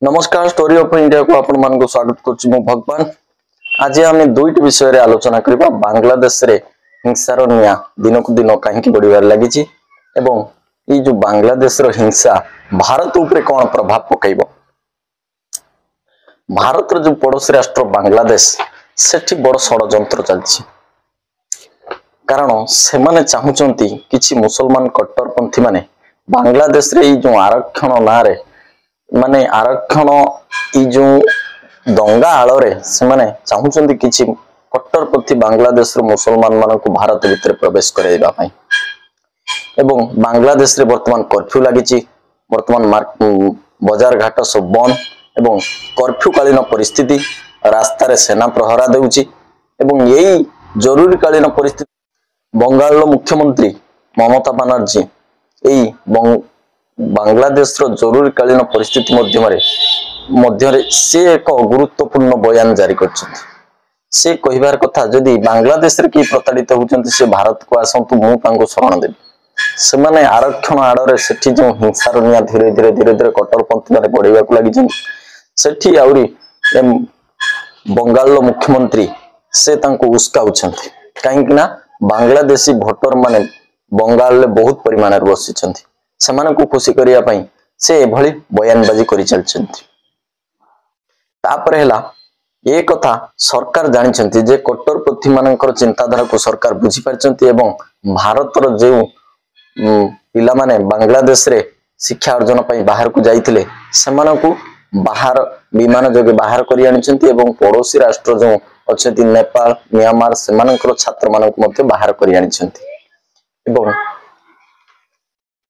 नमस्कार story of India को आपण मान को स्वागत करछि मु भगवान। आज आम दुईट विषय रे आलोचना करबा। बांग्लादेश रे हिंसार निया दिन को दिन कहीं बढ़िबार लगी एवं ये जो बांग्लादेश रो हिंसा भारत उपरे कौन प्रभाव पकईब। भारत जो पड़ोसी राष्ट्र बांग्लादेश सेठी बड़ षड़यंत्र चलछि, कारण से माने चाहुचंती किछि मुसलमान कट्टरपंथी माने बांग्लादेश रे जो आरक्षण ना रे माने आरक्षण ई जो दंगा आଳରେ ସେମାନେ ଚାହୁଁଛନ୍ତି କିଛି କଟ୍ଟରପନ୍ଥୀ ବାଂଲାଦେଶର ମୁସଲମାନ ମାନଙ୍କୁ ଭାରତ ଭିତରେ ପ୍ରବେଶ କରାଇବା ପାଇଁ। ଏବଂ ବାଂଲାଦେଶରେ ବର୍ତ୍ତମାନ କର୍ଫ୍ୟୁ ଲାଗିଛି, ବର୍ତ୍ତମାନ ବଜାର ଘାଟ ସବୁ ବନ୍ଦ ଏବଂ କର୍ଫ୍ୟୁ କାଳୀନ ପରିସ୍ଥିତି, ରାସ୍ତାରେ ସେନା ପ୍ରହରା ଦେଉଛି ଏବଂ ଏହି ଜରୁରୀକାଳୀନ ପରିସ୍ଥିତି बंगाल मुख्यमंत्री ममता बनर्जी यही बांग्लादेश जरूरीकालीन परिस्थिति मध्य से एक गुरुत्वपूर्ण बयान जारी कर से कहिबार कथा जदि बांग्लादेश रे कि प्रताड़ित होउचंती से भारत को आसंतु मु शरण देवी से माने आरक्षण आड़े सेठी जो हिंसार निया धीरे धीरे धीरे धीरे कट्टरपंथी माने बढ़िबा को लागि सेठी आउरी बंगाल मुख्यमंत्री से तांको उस्काउछंती काहेकि ना बांग्लादेशी भोटर माने बंगाल ले बहुत परिमाण रे बसिछंती सेमान को खुशी करिया पई से एभली बयानबाजी करि चलछंती। तापर हला ए कथा सरकार जानिछंती जे कट्टरपंथी मानकर चिंताधारा को सरकार बुझी पारछंती एवं भारतर जे पिला माने बांग्लादेश रे शिक्षा अर्जन पई बाहर को जाइथिले सेमान को बाहर विमान जोगे बाहर करि आनिछंती एवं पड़ोसी राष्ट्र जो अच्छे नेपाल म्यांमार सेमानकर छात्र मानक मध्य बाहर करि आनिछंती एवं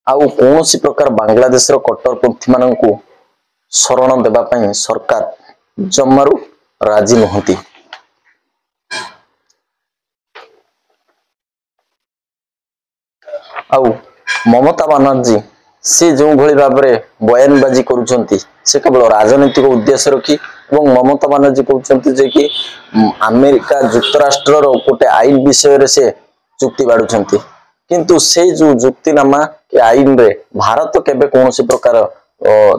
आउ कोनोसी प्रकार बांग्लादेश रो कट्टरपंथी मानकू शरण देबा पई सरकार जम्मारू राजी नहंती। आउ ममता बनर्जी से जो भली भाव में बयानबाजी करुछंती से केवल राजनीतिक उद्देश्य रखी एवं ममता बनर्जी कहउछंती जे कि अमेरिका जुक्तराष्ट्र रो गोटे आईन विषय रे से चुक्ति बाडुछंती, किंतु से जो जुक्तिनामा के आईन रे भारत केबे कोनोसी प्रकार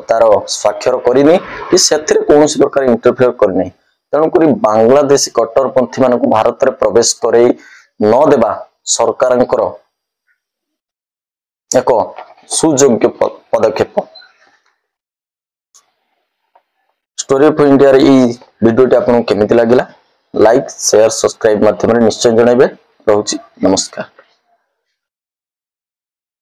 तार स्वाक्षर करिनी कि सेथिरे कोनोसी प्रकार इंटरफेयर करनी। तेणु करी बांग्लादेश कट्टरपंथी मानक भारत रे प्रवेश करे न देबा सरकारंकर एक सुयोग्य पदक्षेप। स्टोरी ऑफ इंडिया रे ई वीडियोटी आपन केमिति लागिला लाइक शेयर सब्सक्राइब माध्यम रे निश्चय जणाइबे। रहउची नमस्कार।